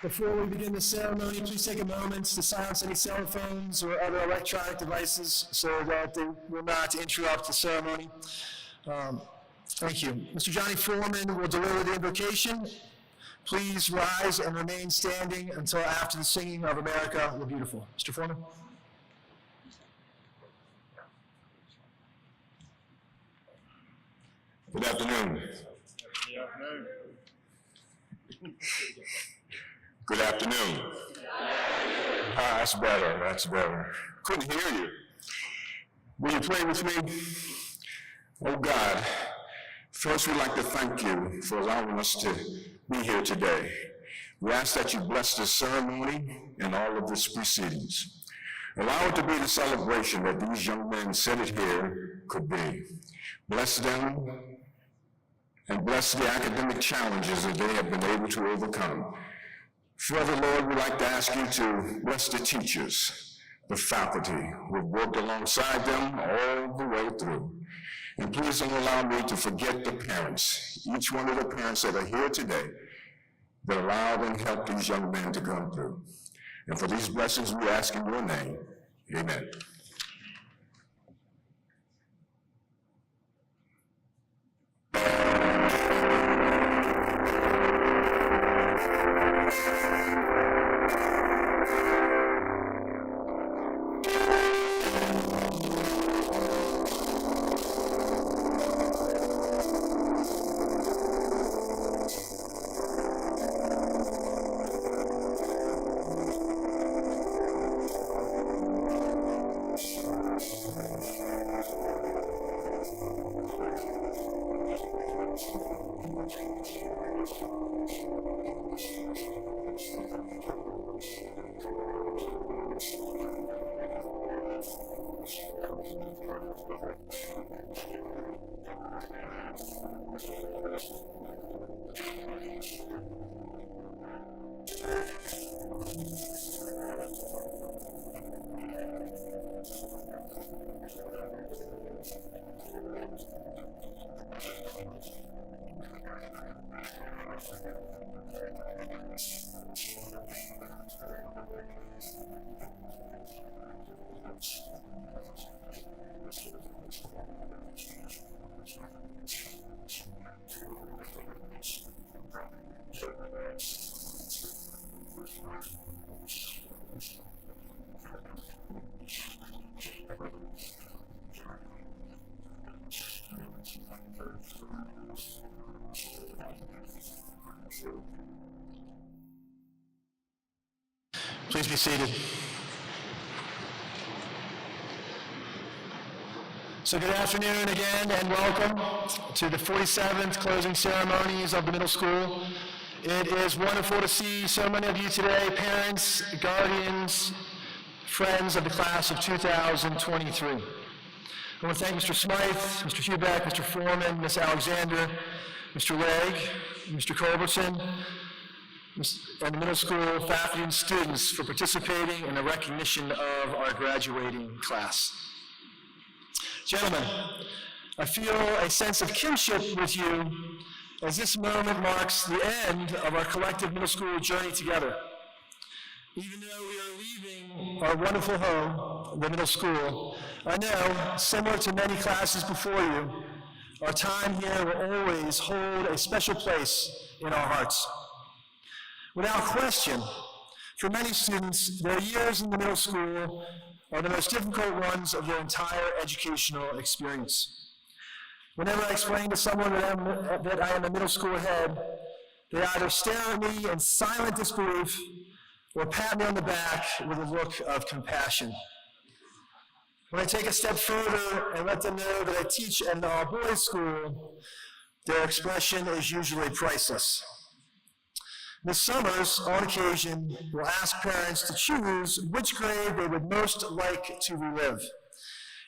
Before we begin the ceremony, please take a moment to silence any cell phones or other electronic devices so that they will not interrupt the ceremony. Thank you. Mr. Johnny Foreman will deliver the invocation. Please rise and remain standing until after the singing of America the Beautiful. Mr. Foreman. Good afternoon. Good afternoon. That's better, that's better. Couldn't hear you. Will you pray with me? Oh God, first we'd like to thank you for allowing us to be here today. We ask that you bless this ceremony and all of its proceedings. Allow it to be the celebration that these young men seated here could be. Bless them and bless the academic challenges that they have been able to overcome. Further, Lord, we'd like to ask you to bless the teachers, the faculty who have worked alongside them all the way through. And please don't allow me to forget the parents, each one of the parents that are here today that allowed and helped these young men to come through. And for these blessings we ask in your name, amen. Please be seated. So good afternoon again and welcome to the 47th closing ceremonies of the middle school. It is wonderful to see so many of you today, parents, guardians, friends of the class of 2023. I want to thank Mr. Smythe, Mr. Hubeck, Mr. Foreman, Ms. Alexander, Mr. Legg, Mr. Culbertson, and the middle school faculty and students for participating in the recognition of our graduating class. Gentlemen, I feel a sense of kinship with you as this moment marks the end of our collective middle school journey together. Even though we are leaving our wonderful home, the middle school, I know, similar to many classes before you, our time here will always hold a special place in our hearts. Without question, for many students, their years in the middle school are the most difficult ones of their entire educational experience. Whenever I explain to someone that I am a middle school head, they either stare at me in silent disbelief or pat me on the back with a look of compassion. When I take a step further and let them know that I teach at an all-boys school, their expression is usually priceless. Ms. Summers, on occasion, will ask parents to choose which grade they would most like to relive.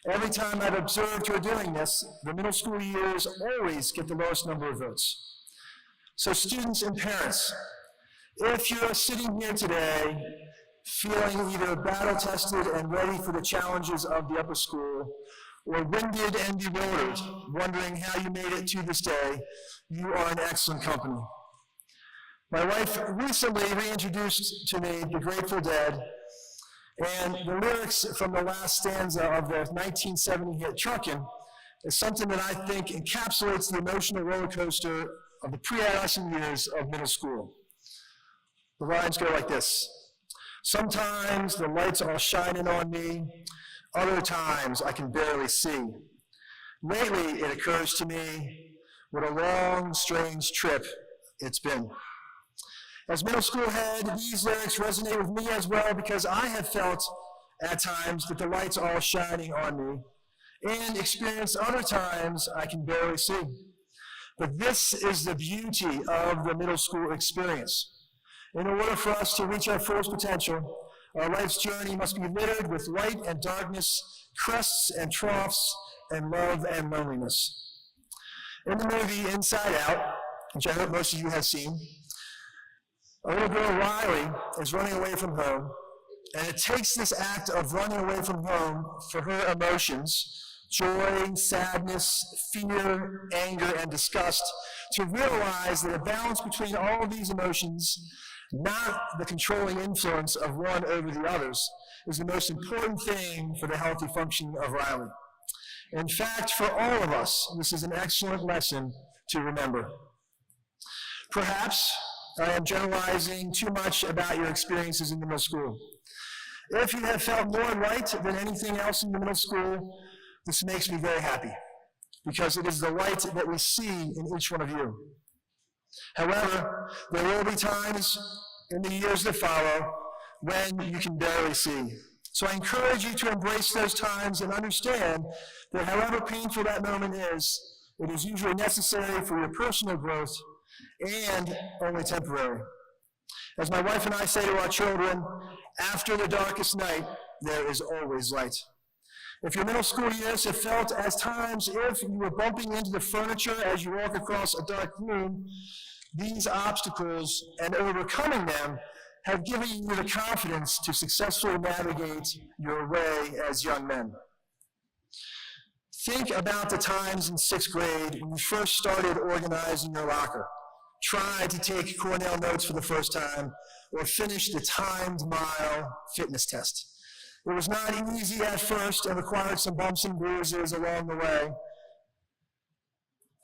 Every time I've observed her doing this, the middle school years always get the lowest number of votes. So students and parents, if you are sitting here today feeling either battle-tested and ready for the challenges of the upper school, or winded and bewildered, wondering how you made it to this day, you are in excellent company. My wife recently reintroduced to me the Grateful Dead, and the lyrics from the last stanza of the 1970 hit Truckin' is something that I think encapsulates the emotional roller coaster of the pre-adolescent years of middle school. The lines go like this. Sometimes the lights are shining on me, other times I can barely see. Lately it occurs to me what a long, strange trip it's been. As middle school head, these lyrics resonate with me as well because I have felt at times that the lights are shining on me and experienced other times I can barely see. But this is the beauty of the middle school experience. In order for us to reach our fullest potential, our life's journey must be littered with light and darkness, crests and troughs, and love and loneliness. In the movie Inside Out, which I hope most of you have seen, a little girl, Riley, is running away from home, and it takes this act of running away from home for her emotions, joy, sadness, fear, anger, and disgust, to realize that a balance between all of these emotions, not the controlling influence of one over the others, is the most important thing for the healthy functioning of Riley. In fact, for all of us, this is an excellent lesson to remember. Perhaps I am generalizing too much about your experiences in the middle school. If you have felt more light than anything else in the middle school, this makes me very happy, because it is the light that we see in each one of you. However, there will be times in the years that follow when you can barely see. So I encourage you to embrace those times and understand that however painful that moment is, it is usually necessary for your personal growth and only temporary. As my wife and I say to our children, after the darkest night, there is always light. If your middle school years have felt as times if you were bumping into the furniture as you walk across a dark room, these obstacles and overcoming them have given you the confidence to successfully navigate your way as young men. Think about the times in 6th grade when you first started organizing your locker, tried to take Cornell notes for the first time, or finished the timed mile fitness test. It was not easy at first and required some bumps and bruises along the way.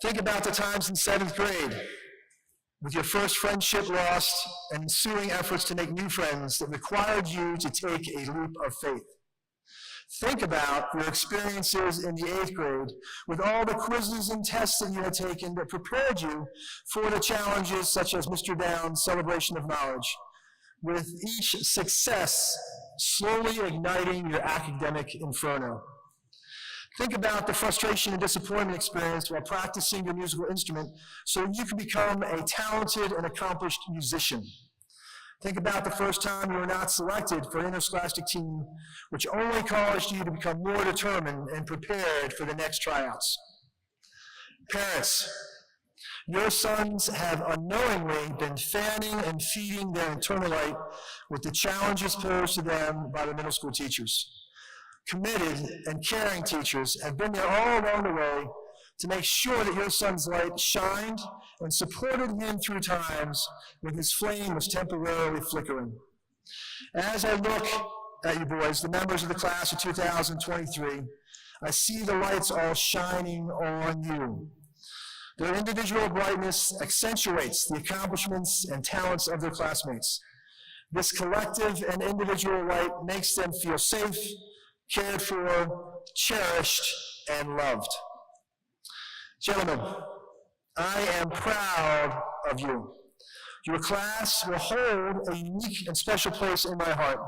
Think about the times in 7th grade, with your first friendship lost and ensuing efforts to make new friends that required you to take a leap of faith. Think about your experiences in the 8th grade with all the quizzes and tests that you had taken that prepared you for the challenges such as Mr. Downs' Celebration of Knowledge, with each success slowly igniting your academic inferno. Think about the frustration and disappointment experienced while practicing your musical instrument so you can become a talented and accomplished musician. Think about the first time you were not selected for an interscholastic team, which only caused you to become more determined and prepared for the next tryouts. Parents, your sons have unknowingly been fanning and feeding their internal light with the challenges posed to them by the middle school teachers. Committed and caring teachers have been there all along the way to make sure that your son's light shined and supported him through times when his flame was temporarily flickering. As I look at you boys, the members of the class of 2023, I see the lights all shining on you. Their individual brightness accentuates the accomplishments and talents of their classmates. This collective and individual light makes them feel safe, cared for, cherished, and loved. Gentlemen, I am proud of you. Your class will hold a unique and special place in my heart.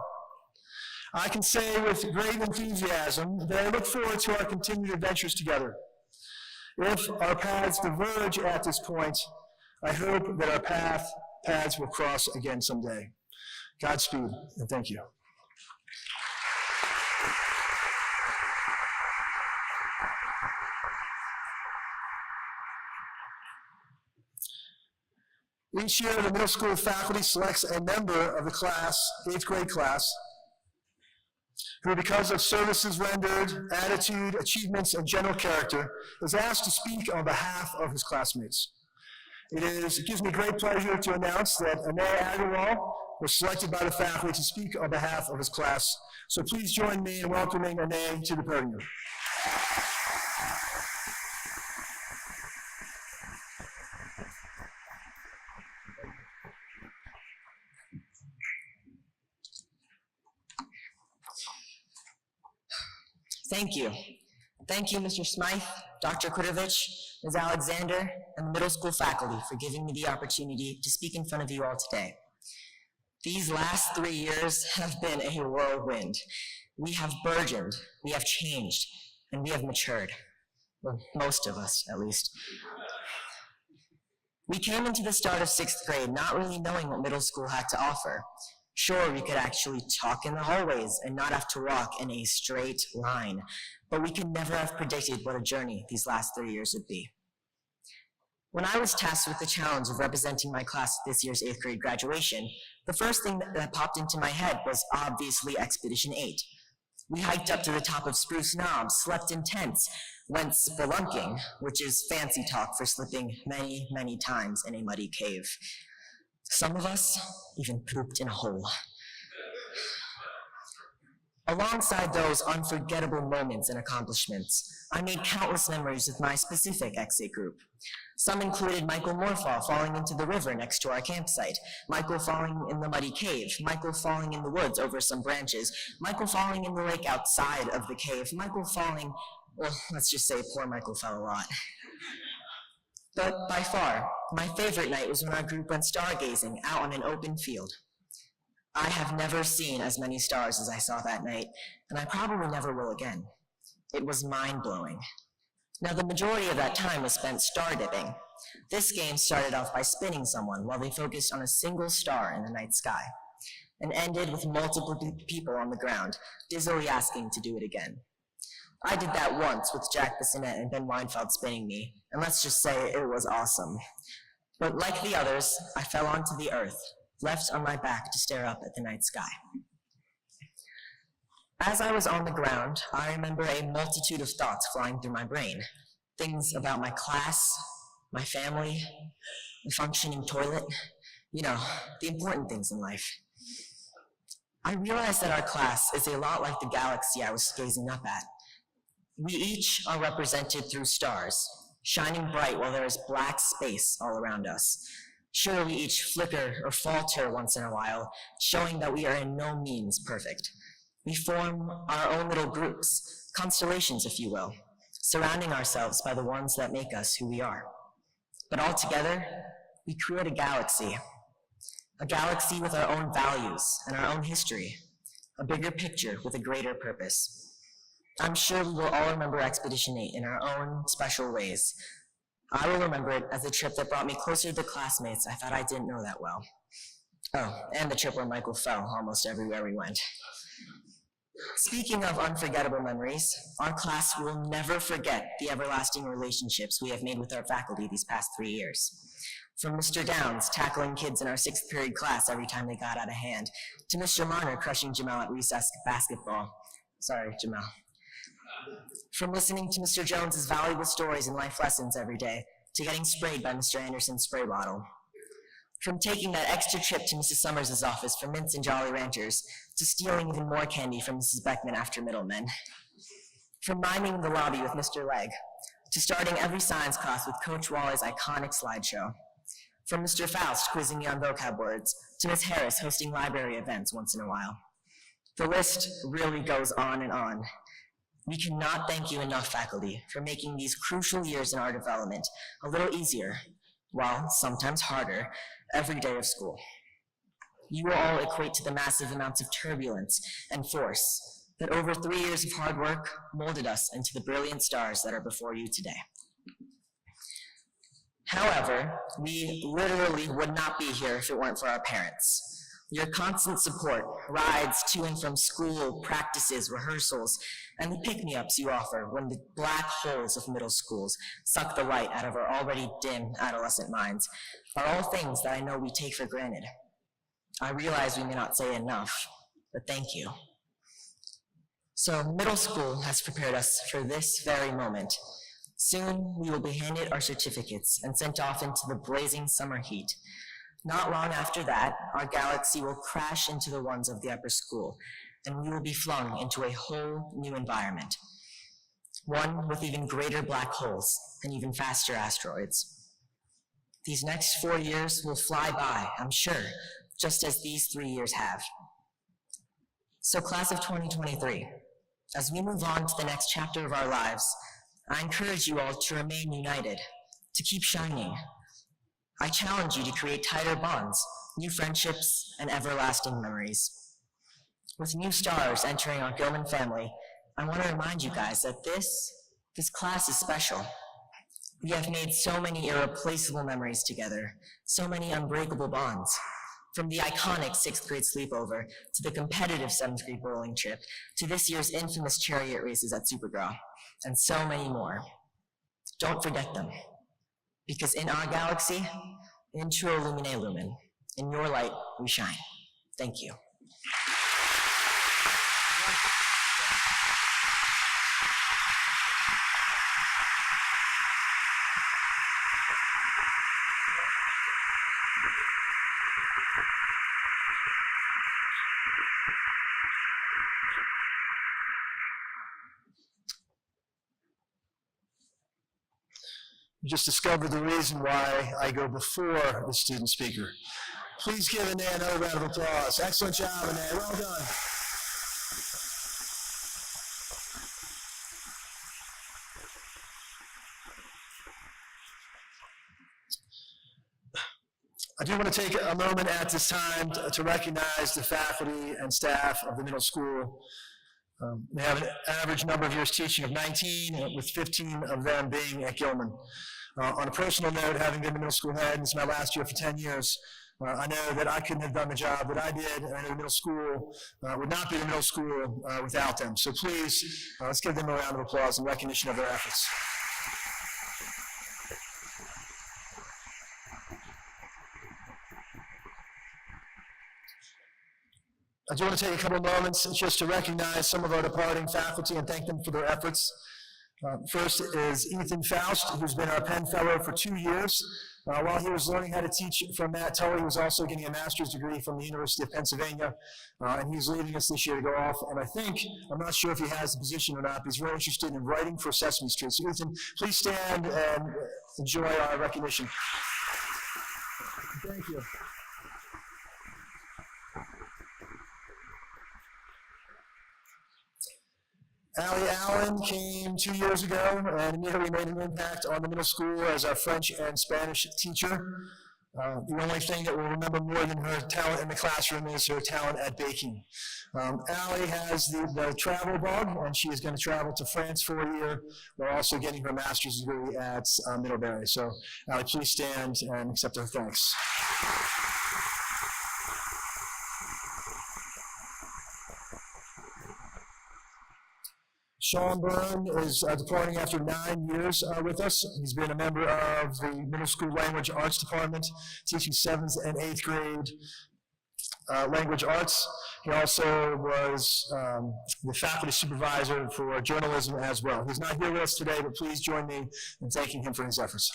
I can say with great enthusiasm that I look forward to our continued adventures together. If our paths diverge at this point, I hope that our paths will cross again someday. Godspeed, and thank you. Each year, the middle school faculty selects a member of the class, 8th grade class, who, because of services rendered, attitude, achievements, and general character, is asked to speak on behalf of his classmates. It gives me great pleasure to announce that Anay Agarwal was selected by the faculty to speak on behalf of his class. So please join me in welcoming Anay to the podium. Thank you. Thank you, Mr. Smythe, Dr. Kudovich, Ms. Alexander, and the middle school faculty for giving me the opportunity to speak in front of you all today. These last 3 years have been a whirlwind. We have burgeoned, we have changed, and we have matured. Well, most of us, at least. We came into the start of 6th grade not really knowing what middle school had to offer. Sure, we could actually talk in the hallways and not have to walk in a straight line, but we could never have predicted what a journey these last 3 years would be. When I was tasked with the challenge of representing my class at this year's 8th grade graduation, the first thing that popped into my head was obviously Expedition 8. We hiked up to the top of Spruce Knob, slept in tents, went spelunking, which is fancy talk for slipping many, many times in a muddy cave. Some of us even pooped in a hole. Alongside those unforgettable moments and accomplishments, I made countless memories with my specific X8 group. Some included Michael Morfall falling into the river next to our campsite, Michael falling in the muddy cave, Michael falling in the woods over some branches, Michael falling in the lake outside of the cave, Michael falling, well, let's just say poor Michael fell a lot. But by far, my favorite night was when our group went stargazing out on an open field. I have never seen as many stars as I saw that night, and I probably never will again. It was mind-blowing. Now, the majority of that time was spent star dipping. This game started off by spinning someone while they focused on a single star in the night sky, and ended with multiple people on the ground, dizzily asking to do it again. I did that once with Jack Bissonette and Ben Weinfeld spinning me, and let's just say it was awesome. But like the others, I fell onto the earth, left on my back to stare up at the night sky. As I was on the ground, I remember a multitude of thoughts flying through my brain. Things about my class, my family, the functioning toilet, you know, the important things in life. I realized that our class is a lot like the galaxy I was gazing up at. We each are represented through stars, shining bright while there is black space all around us. Sure, we each flicker or falter once in a while, showing that we are in no means perfect. We form our own little groups, constellations if you will, surrounding ourselves by the ones that make us who we are. But all together, we create a galaxy with our own values and our own history, a bigger picture with a greater purpose. I'm sure we will all remember Expedition 8 in our own special ways. I will remember it as the trip that brought me closer to the classmates I thought I didn't know that well. Oh, and the trip where Michael fell almost everywhere we went. Speaking of unforgettable memories, our class will never forget the everlasting relationships we have made with our faculty these past 3 years. From Mr. Downs tackling kids in our 6th period class every time they got out of hand, to Mr. Marner crushing Jamal at recess basketball. Sorry, Jamal. From listening to Mr. Jones's valuable stories and life lessons every day, to getting sprayed by Mr. Anderson's spray bottle. From taking that extra trip to Mrs. Summers' office for mints and Jolly Ranchers, to stealing even more candy from Mrs. Beckman after middlemen. From miming the lobby with Mr. Legg, to starting every science class with Coach Waller's iconic slideshow. From Mr. Faust quizzing me on vocab words, to Ms. Harris hosting library events once in a while. The list really goes on and on. We cannot thank you enough, faculty, for making these crucial years in our development a little easier, while sometimes harder, every day of school. You all equate to the massive amounts of turbulence and force that over 3 years of hard work molded us into the brilliant stars that are before you today. However, we literally would not be here if it weren't for our parents. Your constant support, rides to and from school, practices, rehearsals, and the pick-me-ups you offer when the black holes of middle schools suck the light out of our already dim adolescent minds are all things that I know we take for granted. I realize we may not say enough, but thank you. So middle school has prepared us for this very moment. Soon, we will be handed our certificates and sent off into the blazing summer heat. Not long after that, our galaxy will crash into the ones of the upper school, and we will be flung into a whole new environment. One with even greater black holes and even faster asteroids. These next 4 years will fly by, I'm sure, just as these 3 years have. So class of 2023, as we move on to the next chapter of our lives, I encourage you all to remain united, to keep shining. I challenge you to create tighter bonds, new friendships, and everlasting memories. With new stars entering our Gilman family, I want to remind you guys that this class is special. We have made so many irreplaceable memories together, so many unbreakable bonds. From the iconic 6th grade sleepover, to the competitive 7th grade bowling trip, to this year's infamous chariot races at Supergirl, and so many more. Don't forget them, because in our galaxy, in Tuo Lumine Lumen, in your light we shine. Thank you. You just discovered the reason why I go before the student speaker. Please give Anay another round of applause. Excellent job, Anay. Well done. I do want to take a moment at this time to recognize the faculty and staff of the middle school. They have an average number of years teaching of 19, with 15 of them being at Gilman. On a personal note, having been the middle school head, and it's my last year for 10 years, I know that I couldn't have done the job that I did, and the middle school would not be the middle school without them. So please, let's give them a round of applause in recognition of their efforts. I do want to take a couple of moments just to recognize some of our departing faculty and thank them for their efforts. First is Ethan Faust, who's been our Penn Fellow for 2 years. While he was learning how to teach from Matt Tully, he was also getting a master's degree from the University of Pennsylvania, and he's leaving us this year to go off. And I think, I'm not sure if he has the position or not, but he's really interested in writing for Sesame Street. So Ethan, please stand and enjoy our recognition. Thank you. Allie Allen came 2 years ago and immediately made an impact on the middle school as our French and Spanish teacher. The only thing that we'll remember more than her talent in the classroom is her talent at baking. Allie has the travel bug, and she is going to travel to France for a year while also getting her master's degree at Middlebury. So, Allie, please stand and accept our thanks. Sean Byrne is departing after 9 years with us. He's been a member of the middle school language arts department, teaching 7th and 8th grade language arts. He also was the faculty supervisor for journalism as well. He's not here with us today, but please join me in thanking him for his efforts.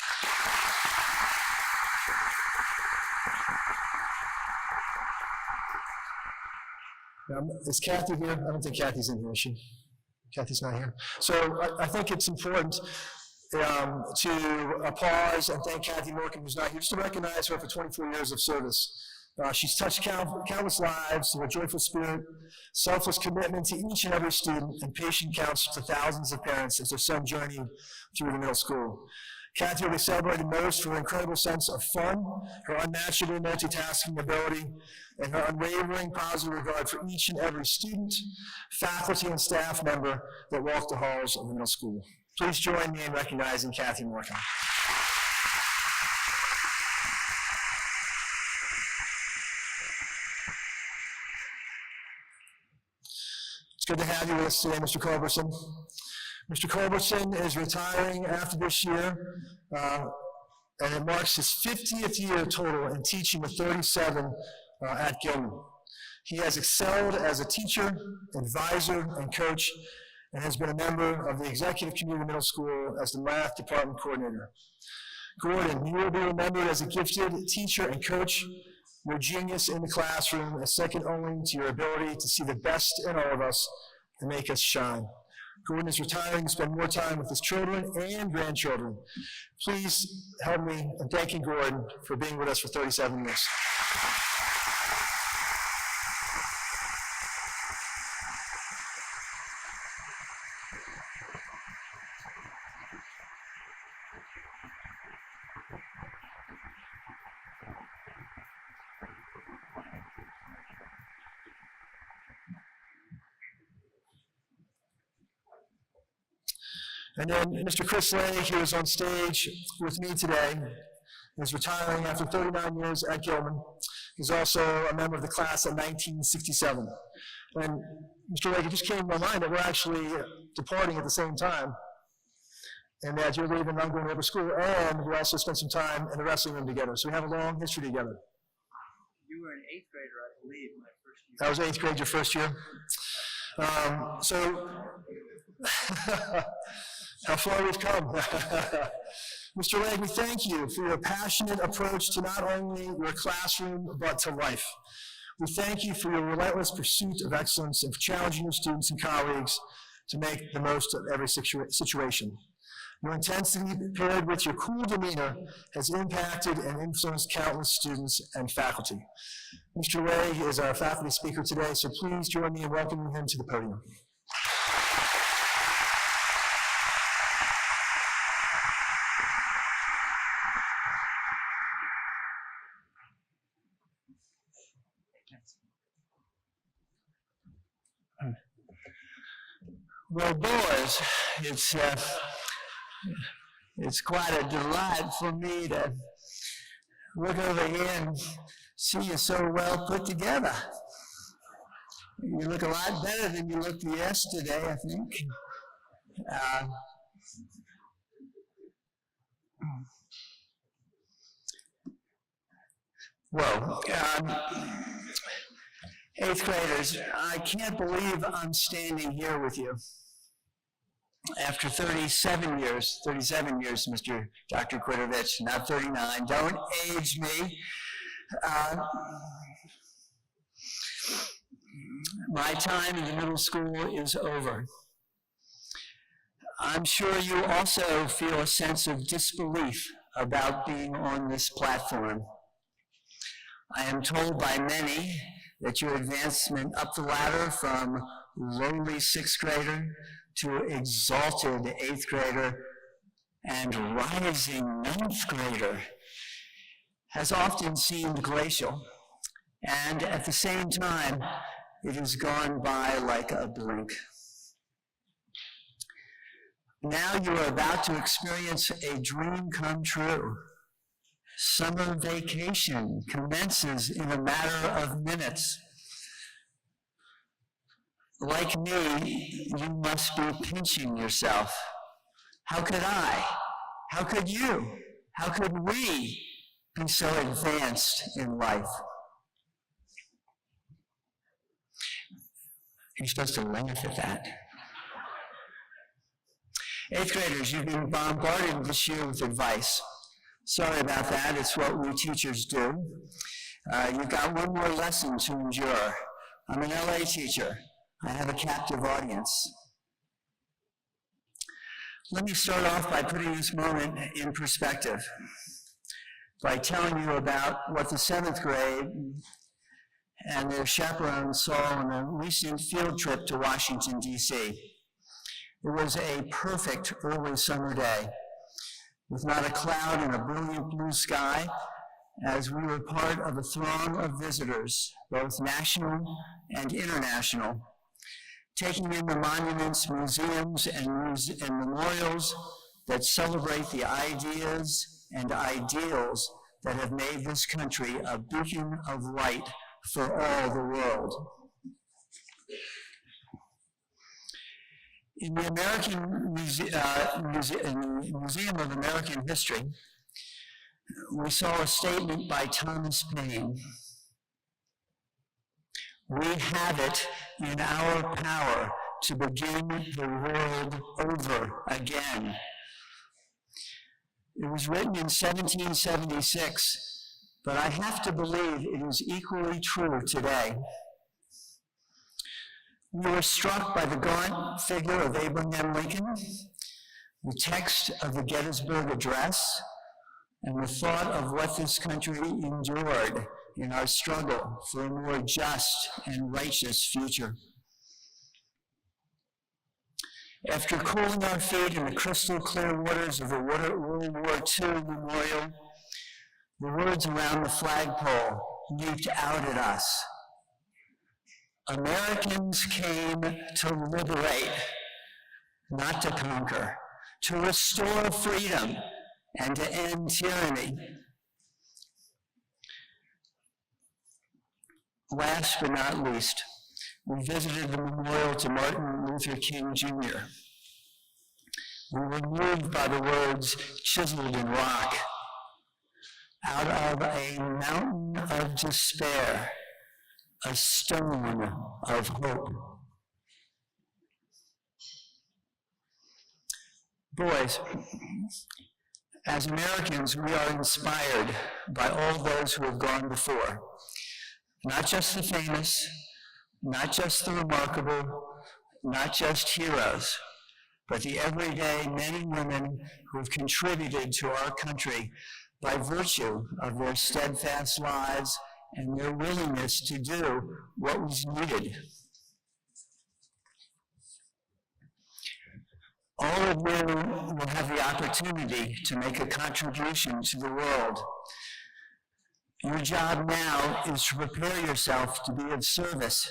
Is Kathy here? I don't think Kathy's in here, is she? Kathy's not here. So I think it's important to pause and thank Kathy Morgan, who's not here, just to recognize her for 24 years of service. She's touched countless lives through a joyful spirit, selfless commitment to each and every student, and patient counsel to thousands of parents as their son journeyed through the middle school. Kathy will be celebrated most for her incredible sense of fun, her unmatchable multitasking ability, and her unwavering positive regard for each and every student, faculty, and staff member that walk the halls of the middle school. Please join me in recognizing Kathy Morgan. It's good to have you with us today, Mr. Culberson. Mr. Culberson is retiring after this year, and it marks his 50th year total in teaching with 37 at Gilman. He has excelled as a teacher, advisor, and coach, and has been a member of the executive committee of the middle school as the math department coordinator. Gordon, you will be remembered as a gifted teacher and coach. Your genius in the classroom is second only to your ability to see the best in all of us and make us shine. Gordon is retiring to spend more time with his children and grandchildren. Please help me in thanking Gordon for being with us for 37 years. And then Mr. Chris Lake, who is on stage with me today, is retiring after 39 years at Gilman. He's also a member of the class of 1967. And Mr. Lake, it just came to my mind that we're actually departing at the same time, and that you're leaving and I'm going to upper school, and we also spent some time in the wrestling room together. So we have a long history together. You were an 8th grader, I believe, my first year. That was 8th grade, your first year? How far we've come. Mr. Legg, we thank you for your passionate approach to not only your classroom, but to life. We thank you for your relentless pursuit of excellence and for challenging your students and colleagues to make the most of every situation. Your intensity paired with your cool demeanor has impacted and influenced countless students and faculty. Mr. Legg is our faculty speaker today, so please join me in welcoming him to the podium. Well, boys, it's quite a delight for me to look over here and see you so well put together. You look a lot better than you looked yesterday, I think. Well, 8th graders, I can't believe I'm standing here with you. After 37 years, Mr. Dr. Kwitovich, not 39, don't age me. My time in the middle school is over. I'm sure you also feel a sense of disbelief about being on this platform. I am told by many that your advancement up the ladder from lowly 6th grader to exalted 8th grader and rising 9th grader has often seemed glacial, and at the same time, it has gone by like a blink. Now you are about to experience a dream come true. Summer vacation commences in a matter of minutes. Like me, you must be pinching yourself. How could I? How could you? How could we be so advanced in life? You're supposed to laugh at that. 8th graders, you've been bombarded this year with advice. Sorry about that, it's what we teachers do. You've got one more lesson to endure. I'm an LA teacher. I have a captive audience. Let me start off by putting this moment in perspective, by telling you about what the 7th grade and their chaperones saw on a recent field trip to Washington, D.C. It was a perfect early summer day, with not a cloud and a brilliant blue sky, as we were part of a throng of visitors, both national and international, taking in the monuments, museums, and memorials that celebrate the ideas and ideals that have made this country a beacon of light for all the world. In the Museum of American History, we saw a statement by Thomas Paine. We have it in our power to begin the world over again. It was written in 1776, but I have to believe it is equally true today. We were struck by the gaunt figure of Abraham Lincoln, the text of the Gettysburg Address, and the thought of what this country endured in our struggle for a more just and righteous future. After cooling our feet in the crystal clear waters of the World War II memorial, the words around the flagpole leaped out at us. Americans came to liberate, not to conquer, to restore freedom and to end tyranny. Last but not least, we visited the memorial to Martin Luther King Jr. We were moved by the words chiseled in rock. Out of a mountain of despair, a stone of hope. Boys, as Americans, we are inspired by all those who have gone before. Not just the famous, not just the remarkable, not just heroes, but the everyday men and women who have contributed to our country by virtue of their steadfast lives and their willingness to do what was needed. All of you will have the opportunity to make a contribution to the world. Your job now is to prepare yourself to be of service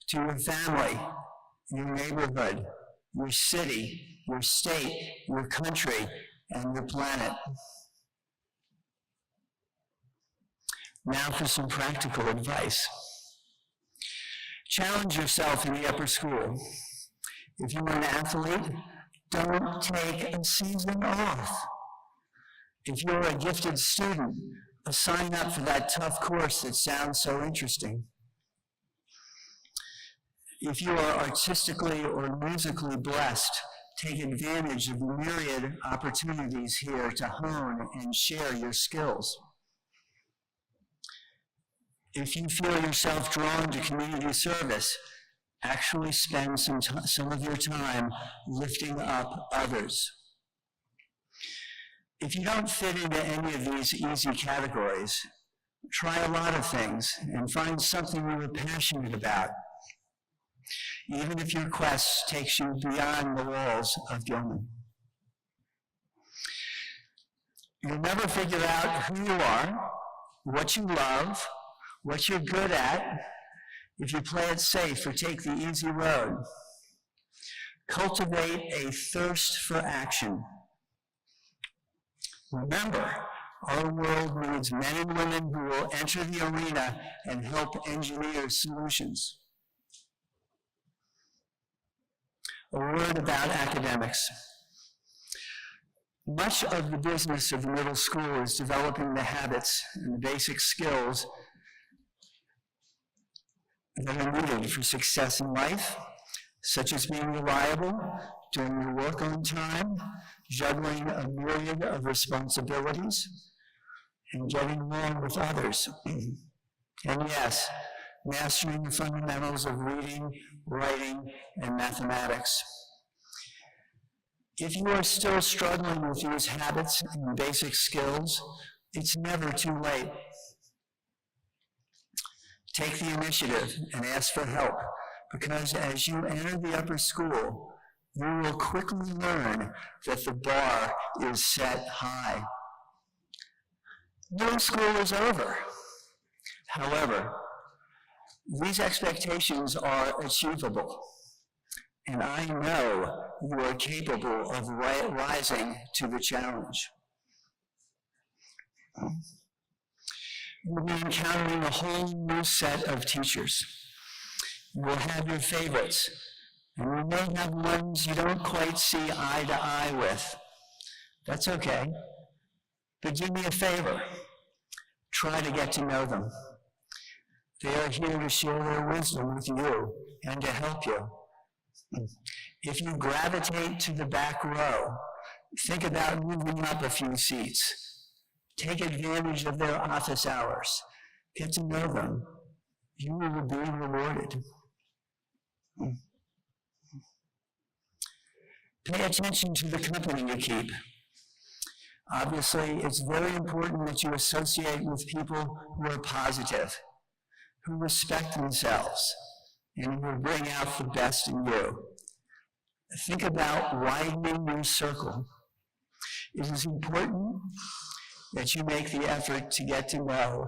to your family, your neighborhood, your city, your state, your country, and your planet. Now for some practical advice. Challenge yourself in the upper school. If you're an athlete, don't take a season off. If you're a gifted student, sign up for that tough course that sounds so interesting. If you are artistically or musically blessed, take advantage of the myriad opportunities here to hone and share your skills. If you feel yourself drawn to community service, actually spend some of your time lifting up others. If you don't fit into any of these easy categories, try a lot of things and find something you are passionate about, even if your quest takes you beyond the walls of Gilman. You'll never figure out who you are, what you love, what you're good at, if you play it safe or take the easy road. Cultivate a thirst for action. Remember, our world needs men and women who will enter the arena and help engineer solutions. A word about academics. Much of the business of the middle school is developing the habits and the basic skills that are needed for success in life, such as being reliable, doing your work on time, juggling a myriad of responsibilities, and getting along with others. And yes, mastering the fundamentals of reading, writing, and mathematics. If you are still struggling with these habits and basic skills, it's never too late. Take the initiative and ask for help, because as you enter the upper school, you will quickly learn that the bar is set high. Middle school is over. However, these expectations are achievable, and I know you are capable of rising to the challenge. You'll be encountering a whole new set of teachers. You will have your favorites, and you may have ones you don't quite see eye to eye with. That's okay, but do me a favor. Try to get to know them. They are here to share their wisdom with you and to help you. If you gravitate to the back row, think about moving up a few seats. Take advantage of their office hours. Get to know them. You will be rewarded. Pay attention to the company you keep. Obviously, it's very important that you associate with people who are positive, who respect themselves, and who will bring out the best in you. Think about widening your circle. It is important that you make the effort to get to know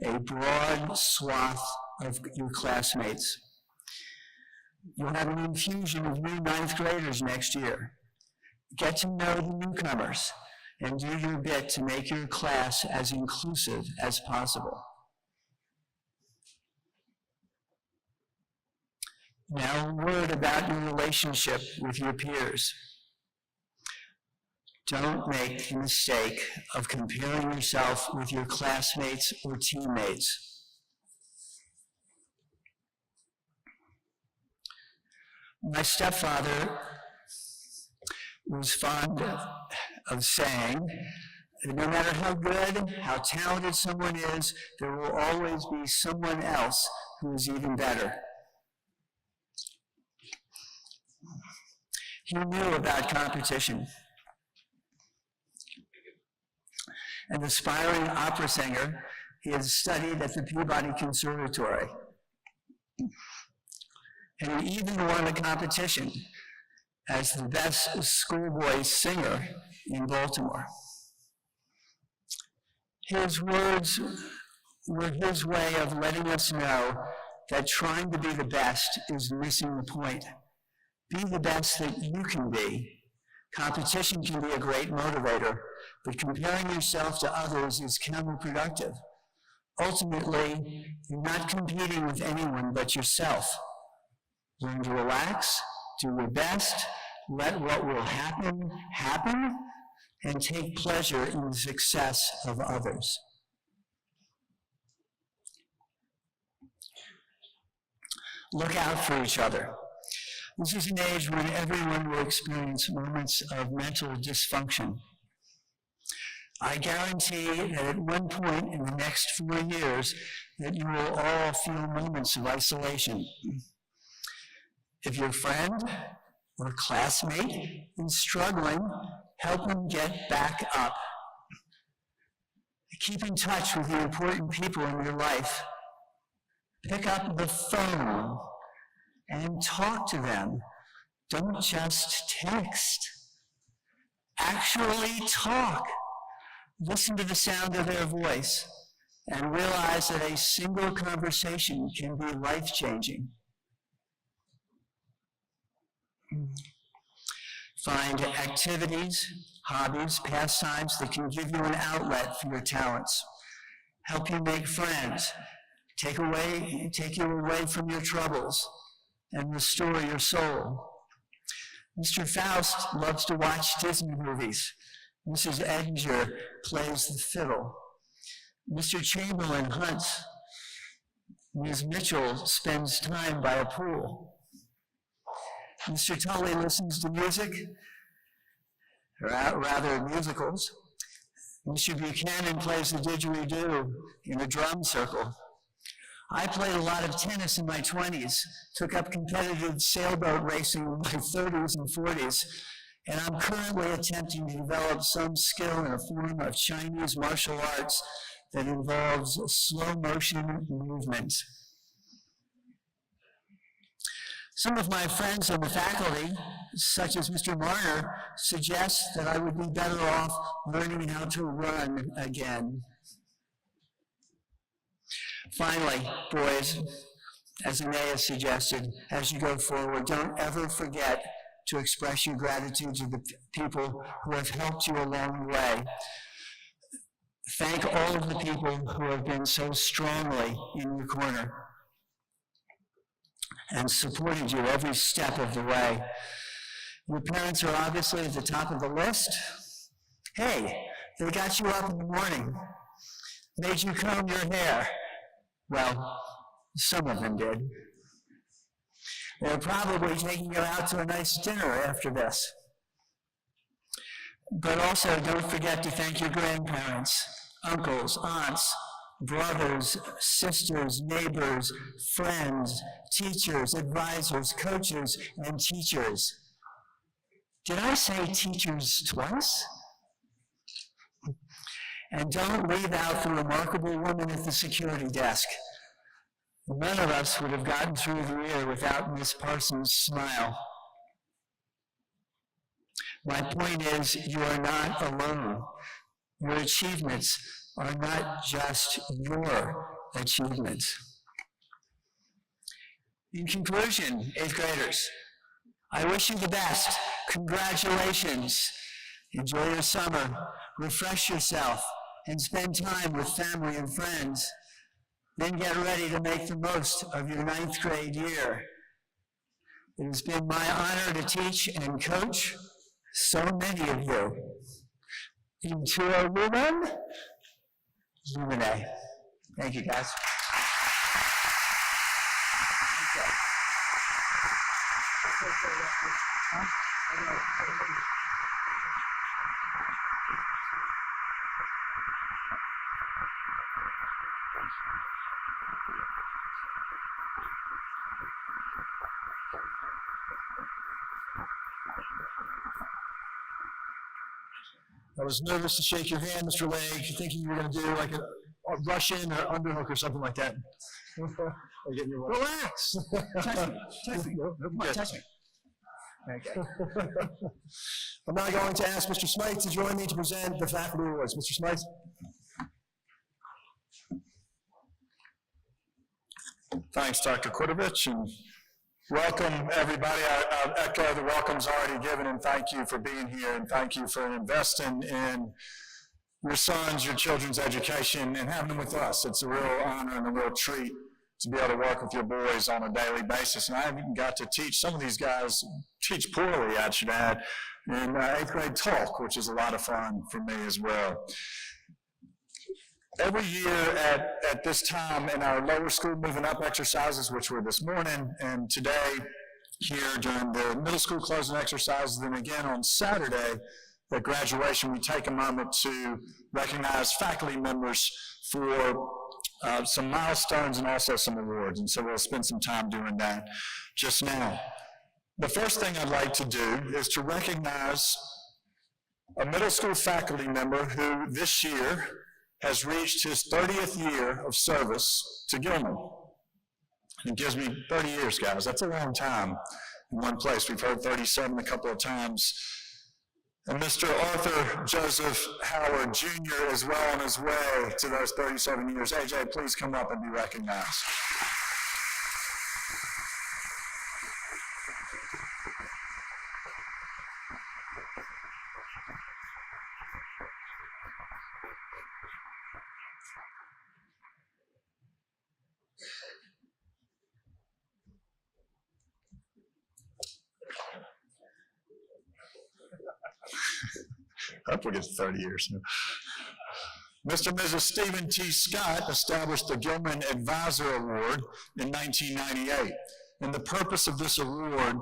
a broad swath of your classmates. You'll have an infusion of new ninth graders next year. Get to know the newcomers and do your bit to make your class as inclusive as possible. Now, a word about your relationship with your peers. Don't make the mistake of comparing yourself with your classmates or teammates. My stepfather was fond of saying that no matter how good, how talented someone is, there will always be someone else who is even better. He knew about competition. An aspiring opera singer, he had studied at the Peabody Conservatory. And he even won a competition as the best schoolboy singer in Baltimore. His words were his way of letting us know that trying to be the best is missing the point. Be the best that you can be. Competition can be a great motivator, but comparing yourself to others is counterproductive. Ultimately, you're not competing with anyone but yourself. Learn to relax, do your best, let what will happen, happen, and take pleasure in the success of others. Look out for each other. This is an age when everyone will experience moments of mental dysfunction. I guarantee that at one point in the next 4 years that you will all feel moments of isolation. If your friend or classmate is struggling, help them get back up. Keep in touch with the important people in your life. Pick up the phone and talk to them. Don't just text. Actually talk. Listen to the sound of their voice and realize that a single conversation can be life-changing. Find activities, hobbies, pastimes that can give you an outlet for your talents, help you make friends, take you away from your troubles, and restore your soul. Mr. Faust loves to watch Disney movies. Mrs. Edinger plays the fiddle. Mr. Chamberlain hunts. Ms. Mitchell spends time by a pool. Mr. Tully listens to music, or rather musicals. Mr. Buchanan plays the didgeridoo in a drum circle. I played a lot of tennis in my 20s, took up competitive sailboat racing in my 30s and 40s, and I'm currently attempting to develop some skill in a form of Chinese martial arts that involves slow motion movement. Some of my friends on the faculty, such as Mr. Marner, suggest that I would be better off learning how to run again. Finally, boys, as Aeneas suggested, as you go forward, don't ever forget to express your gratitude to the people who have helped you along the way. Thank all of the people who have been so strongly in your corner and supported you every step of the way. Your parents are obviously at the top of the list. Hey, they got you up in the morning, made you comb your hair. Well, some of them did. They're probably taking you out to a nice dinner after this. But also, don't forget to thank your grandparents, uncles, aunts, brothers, sisters, neighbors, friends, teachers, advisors, coaches, and teachers. Did I say teachers twice? And don't leave out the remarkable woman at the security desk. None of us would have gotten through the year without Miss Parsons' smile. My point is, you are not alone. Your achievements are not just your achievements. In conclusion, 8th graders, I wish you the best. Congratulations. Enjoy your summer, refresh yourself, and spend time with family and friends. Then get ready to make the most of your 9th grade year. It has been my honor to teach and coach so many of you. Into a woman, Lumine. Thank you, guys. I was nervous to shake your hand, Mr. Lake, thinking you were going to do like a Russian or underhook or something like that. Relax. Touch me. Touch me. Touch me. Okay. I'm now going to ask Mr. Smythe to join me to present the faculty awards. Mr. Smythe. Thanks, Dr. Kudovich, and welcome, everybody. I echo the welcomes already given, and thank you for being here, and thank you for investing in your sons, your children's education, and having them with us. It's a real honor and a real treat to be able to work with your boys on a daily basis. And I even got to teach, some of these guys teach poorly, I should add, in 8th grade talk, which is a lot of fun for me as well. Every year at this time in our lower school moving up exercises, which were this morning and today here during the middle school closing exercises, then again on Saturday at graduation, we take a moment to recognize faculty members for some milestones and also some awards. And so we'll spend some time doing that just now. The first thing I'd like to do is to recognize a middle school faculty member who this year has reached his 30th year of service to Gilman. It gives me 30 years, guys. That's a long time in one place. We've heard 37 a couple of times. And Mr. Arthur Joseph Howard Jr. is well on his way to those 37 years. AJ, please come up and be recognized. I hope we get to 30 years. Mr. and Mrs. Stephen T. Scott established the Gilman Advisor Award in 1998. And the purpose of this award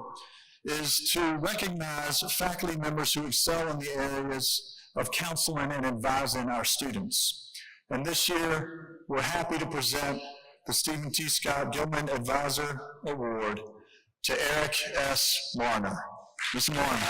is to recognize faculty members who excel in the areas of counseling and advising our students. And this year, we're happy to present the Stephen T. Scott Gilman Advisor Award to Eric S. Marner. Mr. Marner.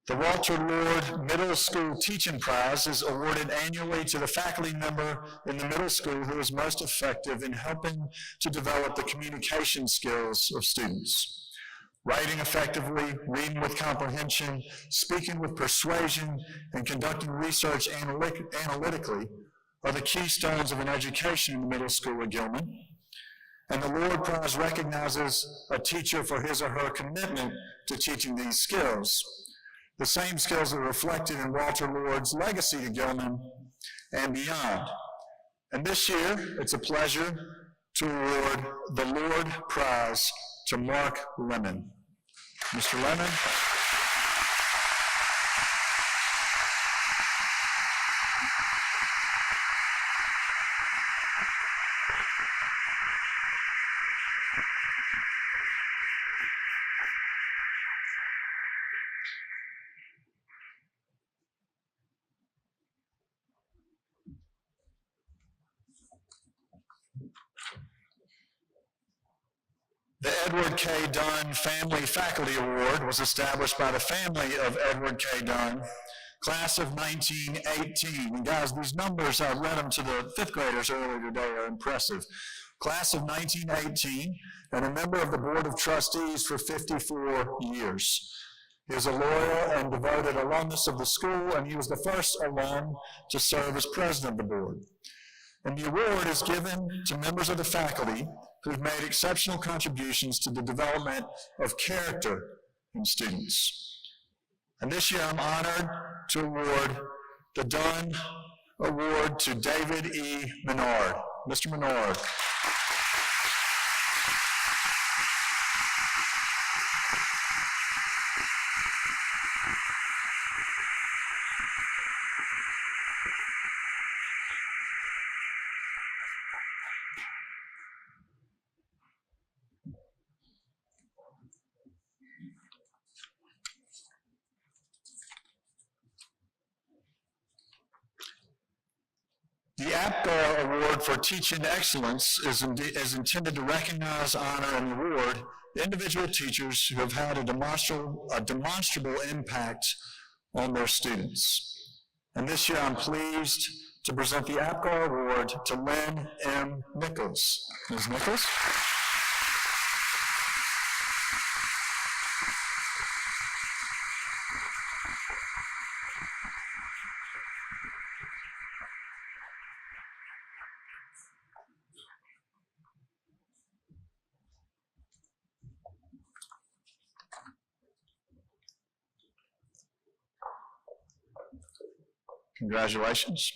The Walter Lord Middle School Teaching Prize is awarded annually to the faculty member in the middle school who is most effective in helping to develop the communication skills of students. Writing effectively, reading with comprehension, speaking with persuasion, and conducting research analytically are the keystones of an education in the middle school at Gilman. And the Lord Prize recognizes a teacher for his or her commitment to teaching these skills. the same skills that are reflected in Walter Lord's legacy to Gilman and beyond. And this year, it's a pleasure to award the Lord Prize to Mark Lemon. Mr. Lemon. The Edward K. Dunn Family Faculty Award was established by the family of Edward K. Dunn, class of 1918. And guys, these numbers, I read them to the fifth graders earlier today, are impressive. Class of 1918, and a member of the Board of Trustees for 54 years. He is a loyal and devoted alumnus of the school, and he was the first alum to serve as president of the board. And the award is given to members of the faculty who've made exceptional contributions to the development of character in students. And this year I'm honored to award the Dunn Award to David E. Menard. Mr. Menard. The APGAR Award for Teaching Excellence is intended to recognize, honor, and reward individual teachers who have had a demonstrable impact on their students. And this year I'm pleased to present the APGAR Award to Lynn M. Nichols. Ms. Nichols? Congratulations.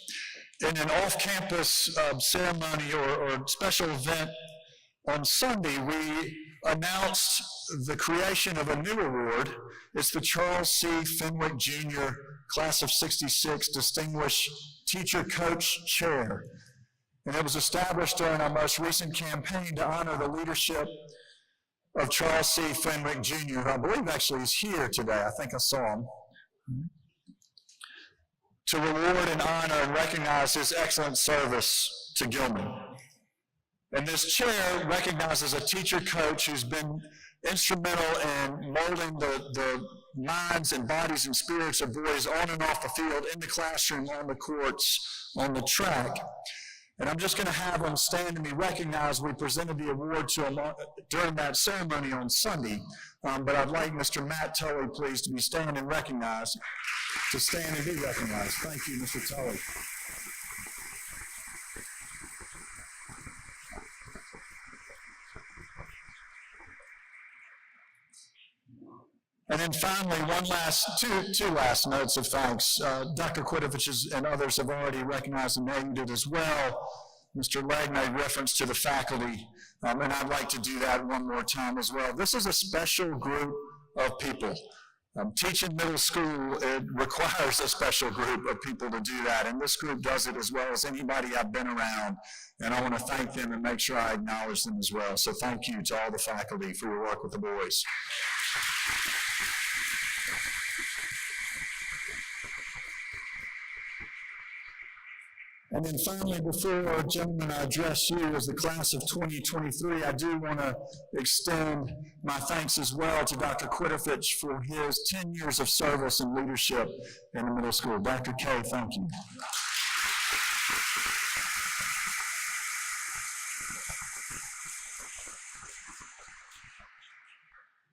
In an off-campus ceremony or special event on Sunday, we announced the creation of a new award. It's the Charles C. Fenwick Jr. Class of 66 Distinguished Teacher Coach Chair. And it was established during our most recent campaign to honor the leadership of Charles C. Fenwick Jr., who I believe actually is here today. I think I saw him. To reward and honor and recognize his excellent service to Gilman. And this chair recognizes a teacher coach who's been instrumental in molding the minds and bodies and spirits of boys on and off the field, in the classroom, on the courts, on the track. And I'm just going to have him stand and be recognized. We presented the award to him during that ceremony on Sunday. But I'd like Mr. Matt Tully, please, to be stand and recognized, to stand and be recognized. Thank you, Mr. Tully. And then finally, two last notes of thanks. Dr. Quitovich and others have already recognized and named it as well. Mr. Legg made reference to the faculty, and I'd like to do that one more time as well. This is a special group of people. Teaching middle school, it requires a special group of people to do that, and this group does it as well as anybody I've been around, and I want to thank them and make sure I acknowledge them as well. So thank you to all the faculty for your work with the boys. And then finally, before, gentlemen, I address you as the class of 2023, I do want to extend my thanks as well to Dr. Quitovich for his 10 years of service and leadership in the middle school. Dr. K, thank you.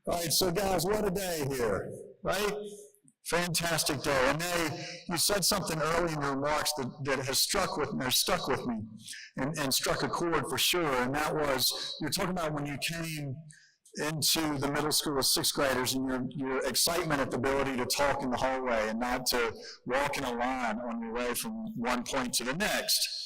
All right, so guys, what a day here, right? Fantastic day. And you said something early in your remarks that has stuck with me and struck a chord for sure. And that was, you're talking about when you came into the middle school as sixth graders and your excitement at the ability to talk in the hallway and not to walk in a line on your way from one point to the next,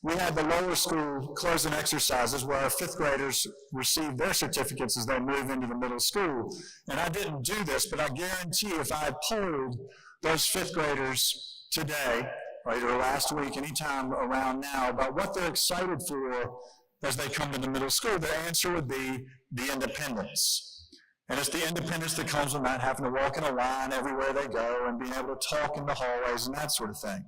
we had the lower school closing exercises where our fifth graders receive their certificates as they move into the middle school. And I didn't do this, but I guarantee if I had polled those fifth graders today, or either last week, anytime around now, about what they're excited for as they come to the middle school, their answer would be the independence. And it's the independence that comes with not having to walk in a line everywhere they go and being able to talk in the hallways and that sort of thing.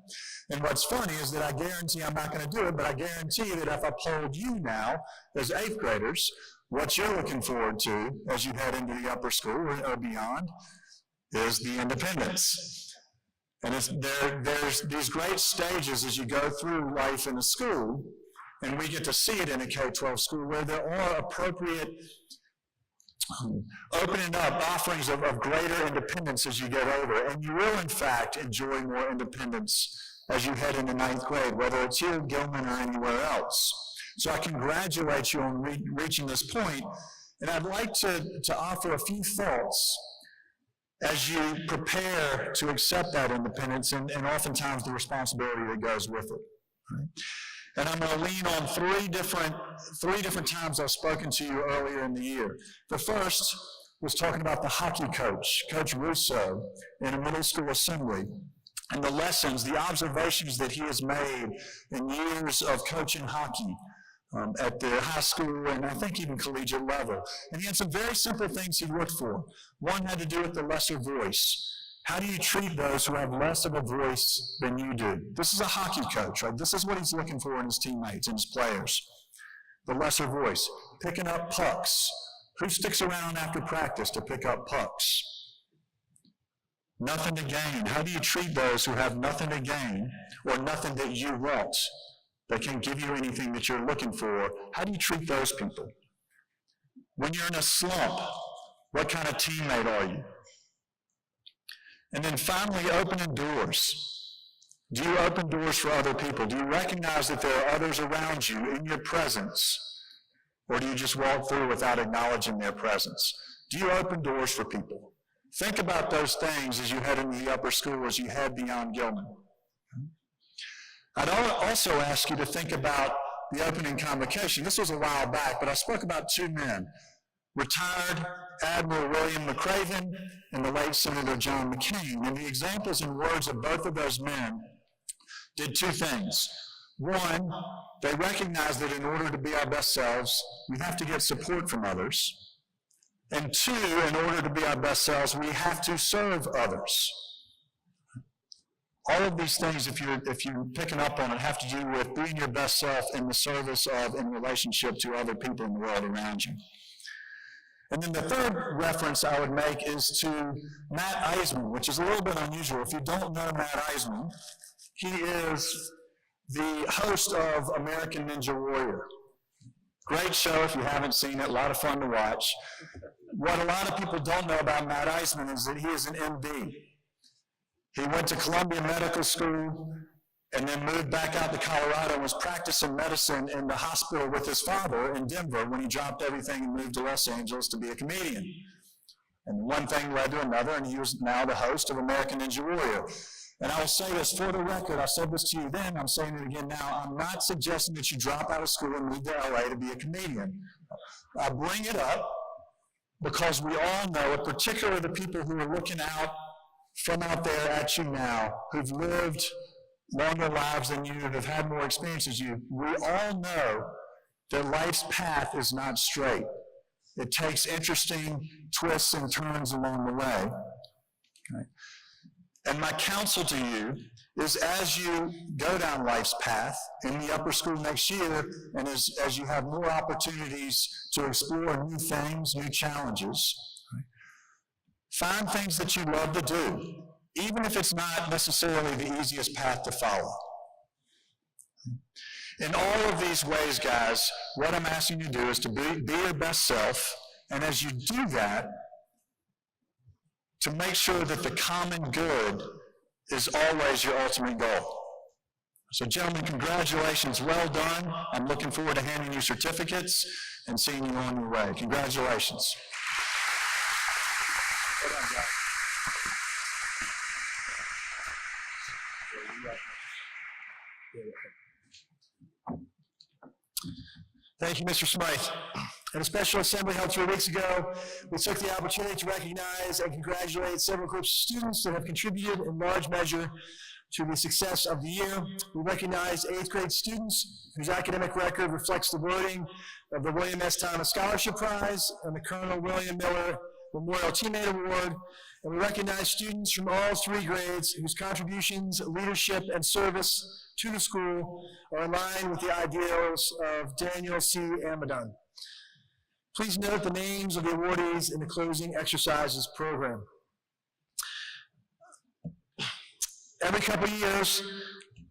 And what's funny is that I guarantee, I'm not going to do it, but I guarantee that if I polled you now as eighth graders, what you're looking forward to as you head into the upper school or beyond is the independence. And there's these great stages as you go through life in a school, and we get to see it in a K-12 school where there are appropriate opening up offerings of greater independence as you get older. And you will, in fact, enjoy more independence as you head into ninth grade, whether it's here at Gilman or anywhere else. So I congratulate you on reaching this point, and I'd like to offer a few thoughts as you prepare to accept that independence and oftentimes the responsibility that goes with it. Right? And I'm going to lean on three different times I've spoken to you earlier in the year. The first was talking about the hockey coach, Coach Russo, in a middle school assembly, and the lessons, the observations that he has made in years of coaching hockey at the high school and I think even collegiate level. And he had some very simple things he looked for. One had to do with the lesser voice. How do you treat those who have less of a voice than you do? This is a hockey coach, right? This is what he's looking for in his teammates and his players. The lesser voice. Picking up pucks. Who sticks around after practice to pick up pucks? Nothing to gain. How do you treat those who have nothing to gain or nothing that you want, that can give you anything that you're looking for? How do you treat those people? When you're in a slump, what kind of teammate are you? And then finally, opening doors. Do you open doors for other people? Do you recognize that there are others around you in your presence? Or do you just walk through without acknowledging their presence? Do you open doors for people? Think about those things as you head into the upper school, as you head beyond Gilman. I'd also ask you to think about the opening convocation. This was a while back, but I spoke about two men. Retired Admiral William McRaven and the late Senator John McCain. And the examples and words of both of those men did two things. One, they recognized that in order to be our best selves, we have to get support from others. And two, in order to be our best selves, we have to serve others. All of these things, if you're picking up on it, have to do with being your best self in the service of, in relationship to other people in the world around you. And then the third reference I would make is to Matt Eisman, which is a little bit unusual. If you don't know Matt Eisman, he is the host of American Ninja Warrior. Great show if you haven't seen it, a lot of fun to watch. What a lot of people don't know about Matt Eisman is that he is an MD. He went to Columbia Medical School and then moved back out to Colorado and was practicing medicine in the hospital with his father in Denver when he dropped everything and moved to Los Angeles to be a comedian. And one thing led to another, and he was now the host of American Ninja Warrior. And I will say this for the record, I said this to you then, I'm saying it again now, I'm not suggesting that you drop out of school and move to LA to be a comedian. I bring it up because we all know, particularly the people who are looking out from out there at you now, who've lived longer lives than you, have had more experience as you, we all know that life's path is not straight. It takes interesting twists and turns along the way. Okay. And my counsel to you is as you go down life's path in the upper school next year, and as you have more opportunities to explore new things, new challenges, right, find things that you love to do, even if it's not necessarily the easiest path to follow. In all of these ways, guys, what I'm asking you to do is to be your best self, and as you do that, to make sure that the common good is always your ultimate goal. So gentlemen, congratulations, well done. I'm looking forward to handing you certificates. and seeing you on your way. Congratulations. Thank you, Mr. Smythe. At a special assembly held 3 weeks ago, we took the opportunity to recognize and congratulate several groups of students that have contributed in large measure to the success of the year. We recognize 8th grade students whose academic record reflects the wording of the William S. Thomas Scholarship Prize and the Colonel William Miller Memorial Teammate Award. And we recognize students from all 3 grades whose contributions, leadership, and service to the school are in line with the ideals of Daniel C. Amadon. Please note the names of the awardees in the closing exercises program. Every couple of years,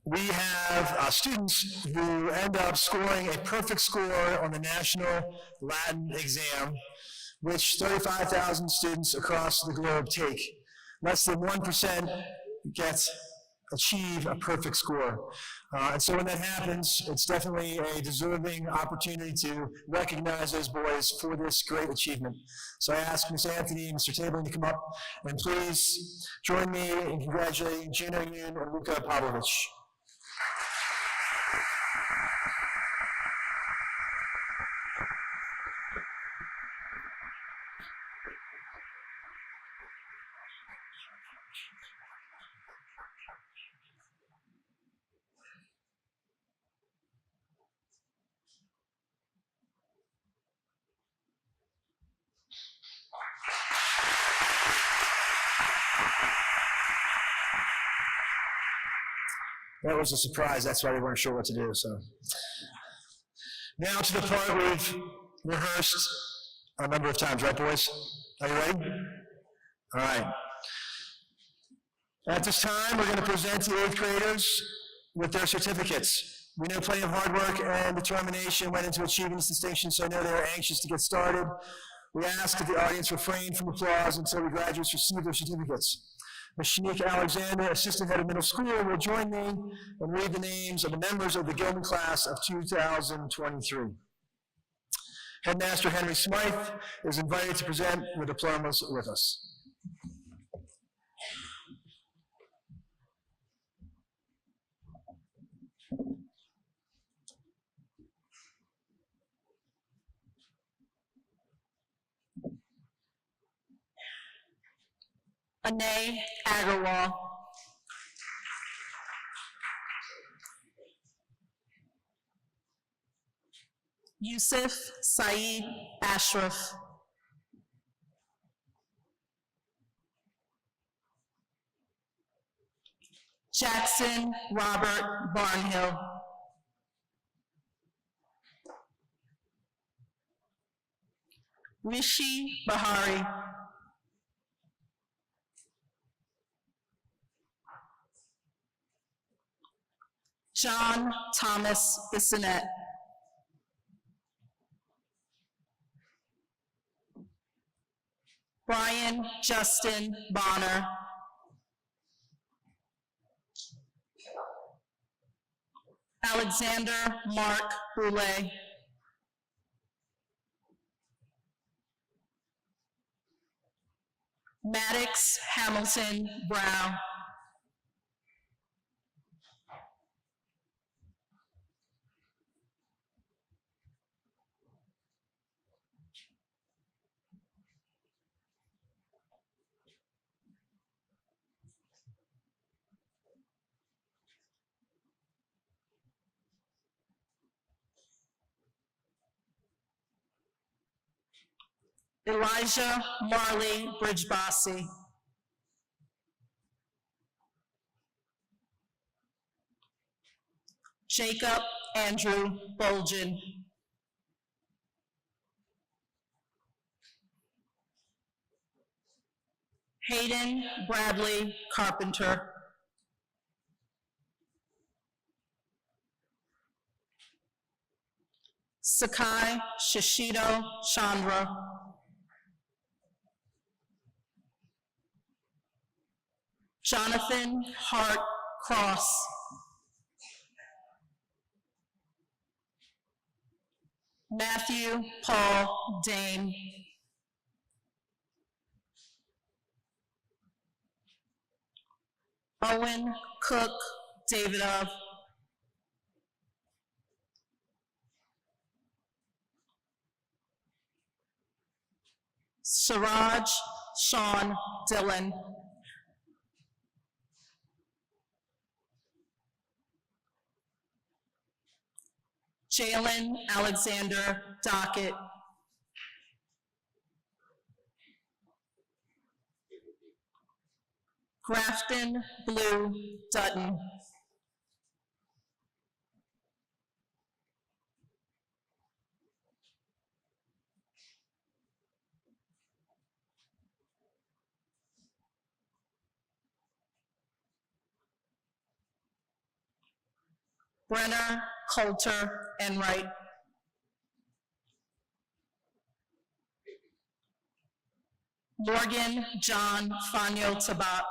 we have students who end up scoring a perfect score on the National Latin exam, which 35,000 students across the globe take. Less than 1% achieve a perfect score. And so when that happens, it's definitely a deserving opportunity to recognize those boys for this great achievement. So I ask Ms. Anthony and Mr. Tabling to come up, and please join me in congratulating Gino Yoon and Luka Pavlovich. That was a surprise, that's why we weren't sure what to do, so. Now to the part we've rehearsed a number of times, right, boys? Are you ready? All right. At this time, we're going to present the 8th graders with their certificates. We know plenty of hard work and determination went into achieving this distinction, so I know they're anxious to get started. We ask that the audience refrain from applause until the graduates receive their certificates. Ms. Shanique Alexander, Assistant Head of Middle School, will join me and read the names of the members of the Gilman class of 2023. Headmaster Henry Smythe is invited to present the diplomas with us. Anay Agarwal. Yusuf Saeed Ashraf. Jackson Robert Barnhill. Rishi Bahari. John Thomas Bissonette. Brian Justin Bonner. Alexander Mark Boulay. Maddox Hamilton Brown. Elijah Marley Bridgebossi. Jacob Andrew Bolgen. Hayden Bradley Carpenter. Sakai Shishido Chandra. Jonathan Hart Cross. Matthew Paul Dane. Owen Cook Davidov. Siraj Sean Dillon. Jalen Alexander Dockett. Grafton Blue Dutton. Brenner Coulter Enright. Morgan John Fanyo Tabat.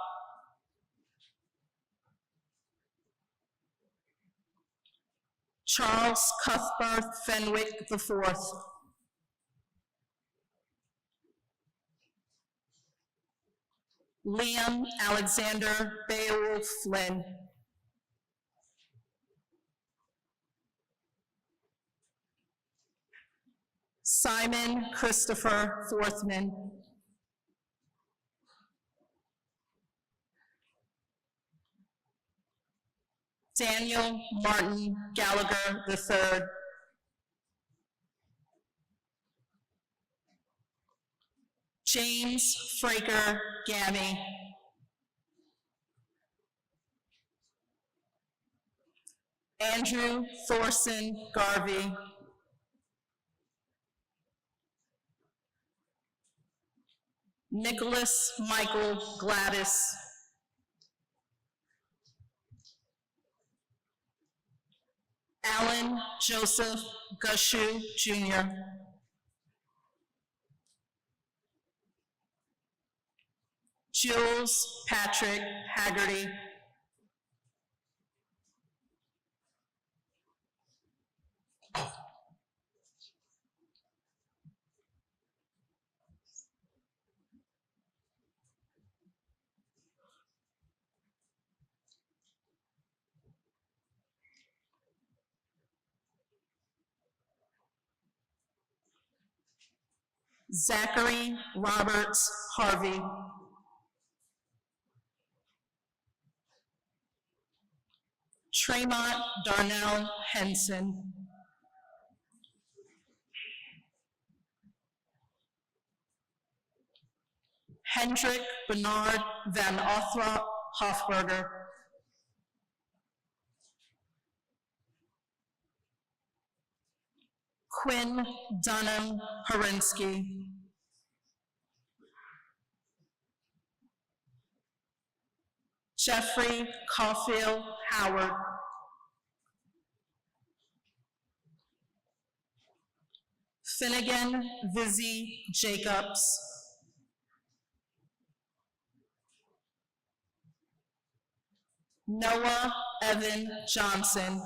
Charles Cuthbert Fenwick IV. Liam Alexander Beowulf Flynn. Simon Christopher Forthman. Daniel Martin Gallagher III. James Fraker Gammy. Andrew Thorson Garvey. Nicholas Michael Gladys. Alan Joseph Gushu Jr. Jules Patrick Haggerty. Zachary Roberts Harvey. Tremont Darnell Henson. Hendrik Bernard van Othrop Hofberger. Quinn Dunham Horinsky. Jeffrey Caulfield Howard. Finnegan Vizzy Jacobs. Noah Evan Johnson.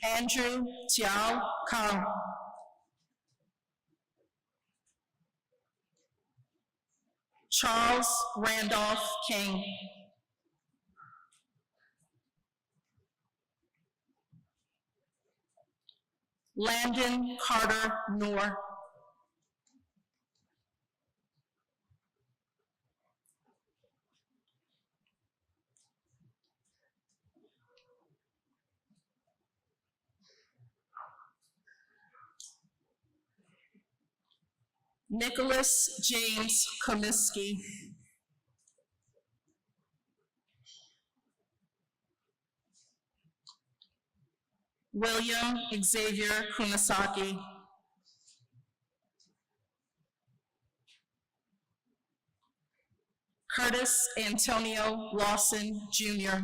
Andrew Tiao Kang. Charles Randolph King. Landon Carter Noor. Nicholas James Komisky. William Xavier Kumasaki. Curtis Antonio Lawson, Jr.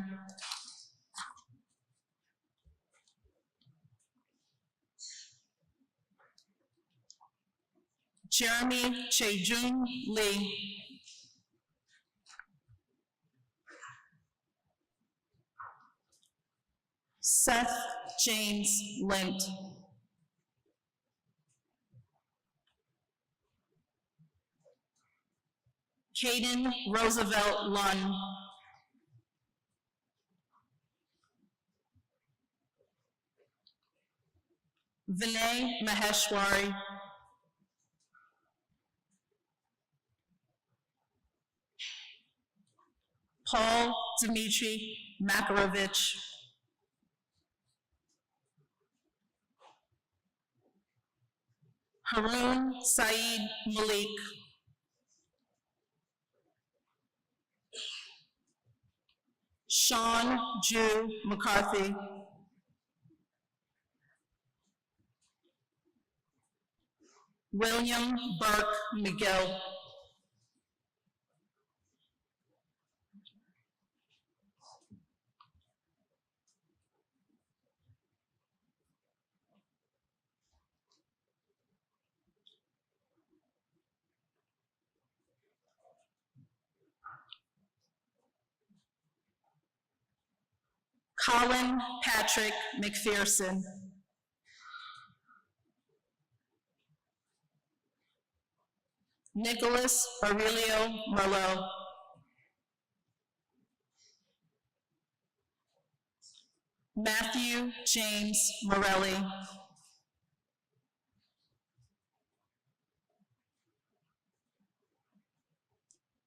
Jeremy Chejun Lee. Seth James Lint. Caden Roosevelt Lunn. Vinay Maheshwari. Paul Dmitry Makarovich. Haroon Saeed Malik. Sean Jew McCarthy. William Burke McGill. Colin Patrick McPherson. Nicholas Aurelio Merlot. Matthew James Morelli.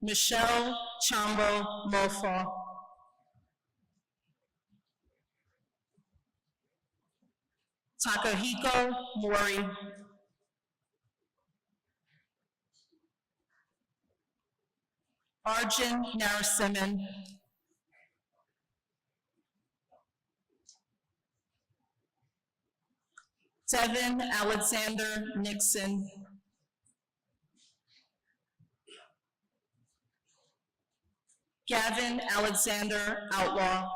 Michelle Chambo Mofa. Takahiko Mori. Arjun Narasimhan. Devin Alexander Nixon. Gavin Alexander Outlaw.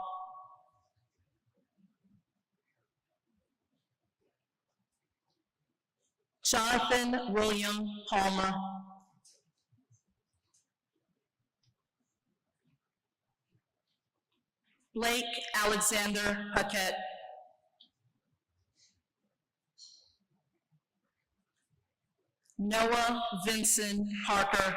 Jonathan William Palmer. Blake Alexander Paquette. Noah Vincent Parker.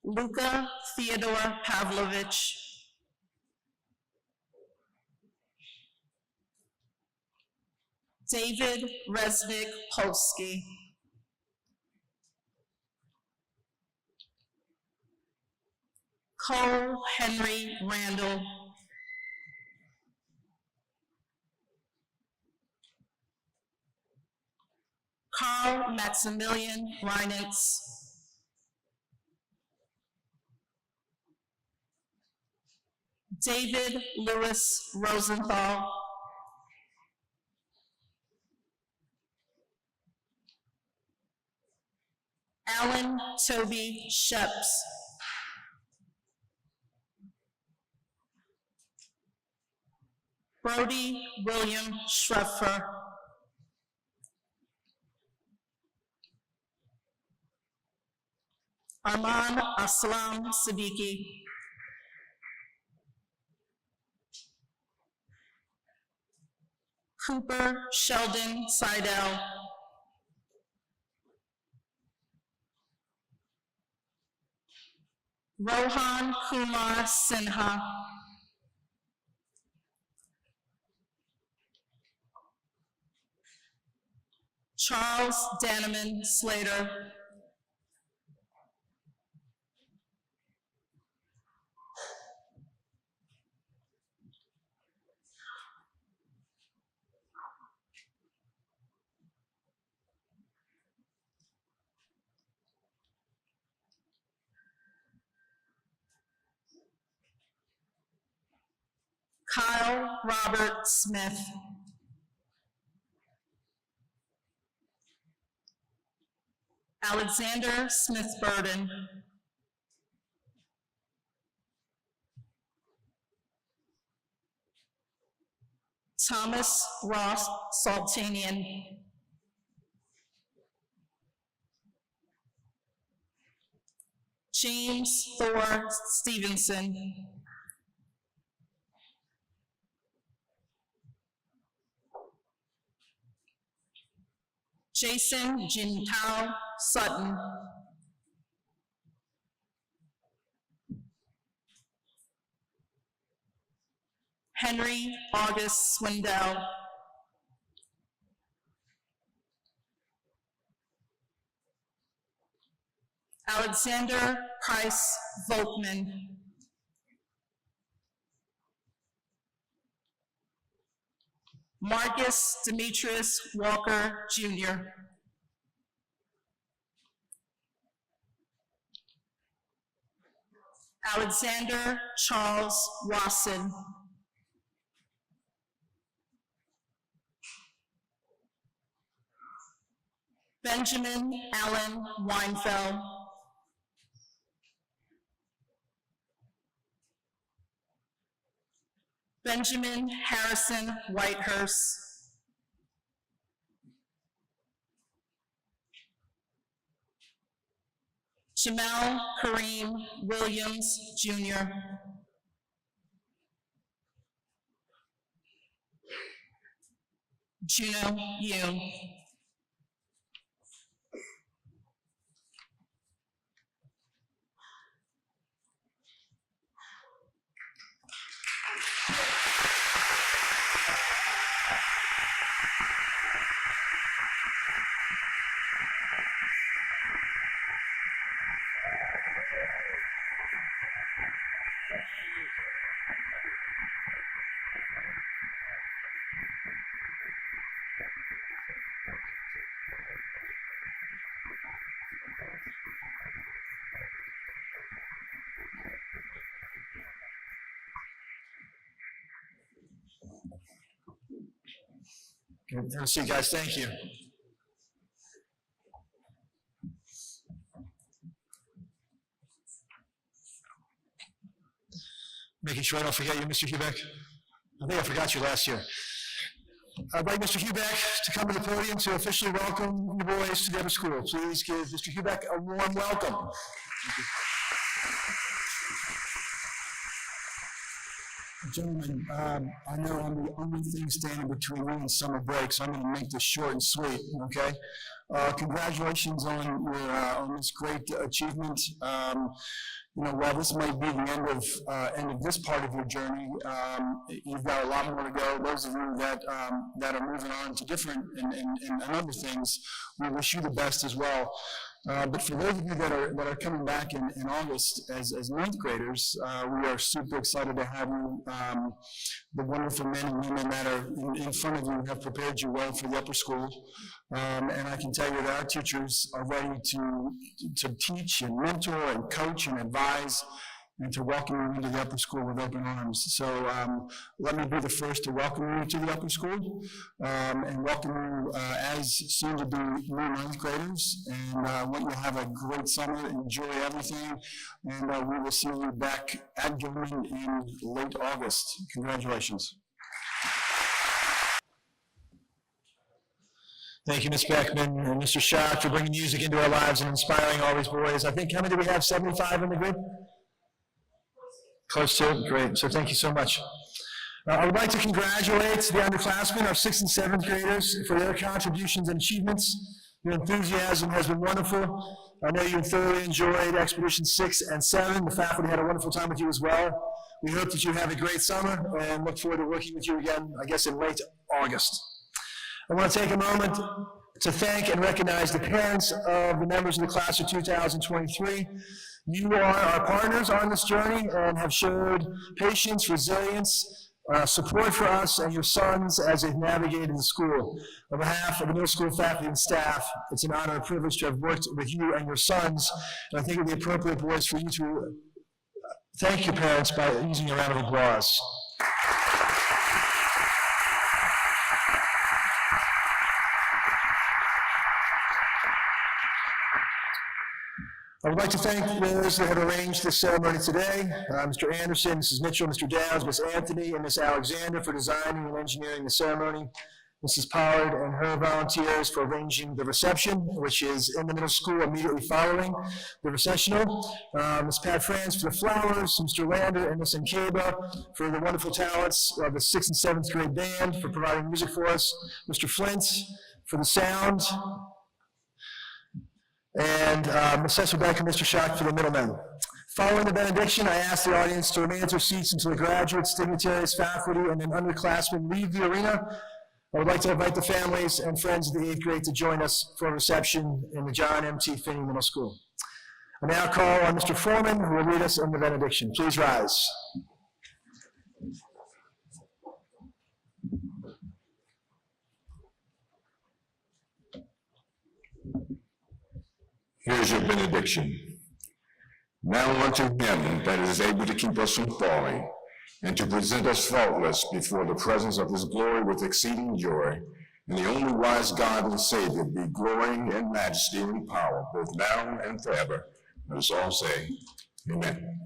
Luka Theodore Pavlovich. David Resnick Polsky. Cole Henry Randall. Carl Maximilian Reinitz. David Lewis Rosenthal. Alan Toby Sheps. Brody William Schreffer. Arman Aslam Siddiqui. Cooper Sheldon Seidel. Rohan Kumar Sinha. Charles Daneman Slater. Kyle Robert Smith. Alexander Smith Burden. Thomas Ross Saltanian. James Thor Stevenson. Jason Jintao Sutton. Henry August Swindell. Alexander Price Volkman. Marcus Demetrius Walker, Jr. Alexander Charles Wasson. Benjamin Allen Weinfeld. Benjamin Harrison Whitehurst. Jamel Kareem Williams, Jr. Juno Yoon. Good to see you guys. Thank you. Making sure I don't forget you, Mr. Hubeck. I think I forgot you last year. I'd like Mr. Hubeck to come to the podium to officially welcome you boys to the upper school. Please give Mr. Hubeck a warm welcome. Gentlemen, I know I'm the only thing standing between you and summer break, so I'm going to make this short and sweet, okay? Congratulations on this great achievement. While this might be the end of this part of your journey, you've got a lot more to go. Those of you that are moving on to different and other things, we wish you the best as well. But for those of you that are coming back in August as ninth graders, we are super excited to have you. The wonderful men and women that are in front of you have prepared you well for the upper school. And I can tell you that our teachers are ready to teach and mentor and coach and advise and to welcome you into the upper school with open arms. So let me be the first to welcome you to the upper school and welcome you as soon to be new ninth graders. And I want you to have a great summer, enjoy everything, and we will see you back at Gilman in late August. Congratulations. Thank you, Ms. Beckman and Mr. Schock, for bringing music into our lives and inspiring all these boys. I think, how many do we have, 75 in the group? Close to? Great. So thank you so much. I would like to congratulate the underclassmen, our 6th and 7th graders, for their contributions and achievements. Your enthusiasm has been wonderful. I know you thoroughly enjoyed Expedition 6 and 7. The faculty had a wonderful time with you as well. We hope that you have a great summer and look forward to working with you again, I guess, in late August. I want to take a moment to thank and recognize the parents of the members of the class of 2023. You are our partners on this journey and have showed patience, resilience, support for us and your sons as they've navigated the school. On behalf of the middle school faculty and staff, it's an honor and privilege to have worked with you and your sons, and I think it would be appropriate, boys, for you to thank your parents by using a round of applause. I would like to thank those that have arranged this ceremony today, Mr. Anderson, Mrs. Mitchell, Mr. Downs, Ms. Anthony, and Ms. Alexander for designing and engineering the ceremony, Mrs. Pollard and her volunteers for arranging the reception, which is in the middle school immediately following the recessional, Ms. Pat Franz for the flowers, Mr. Lander and Ms. Nkeba for the wonderful talents of the 6th and 7th grade band for providing music for us, Mr. Flint for the sound, and Ms. Sesselbeck and Mr. Schock for the middlemen. Following the benediction, I ask the audience to remain at their seats until the graduates, dignitaries, faculty, and then underclassmen leave the arena. I would like to invite the families and friends of the 8th grade to join us for a reception in the John M.T. Finney Middle School. I now call on Mr. Foreman, who will lead us in the benediction. Please rise. Here's your benediction. Now unto him that is able to keep us from falling, and to present us faultless before the presence of his glory with exceeding joy, and the only wise God and Savior be glory and majesty and power, both now and forever. Let us all say, amen.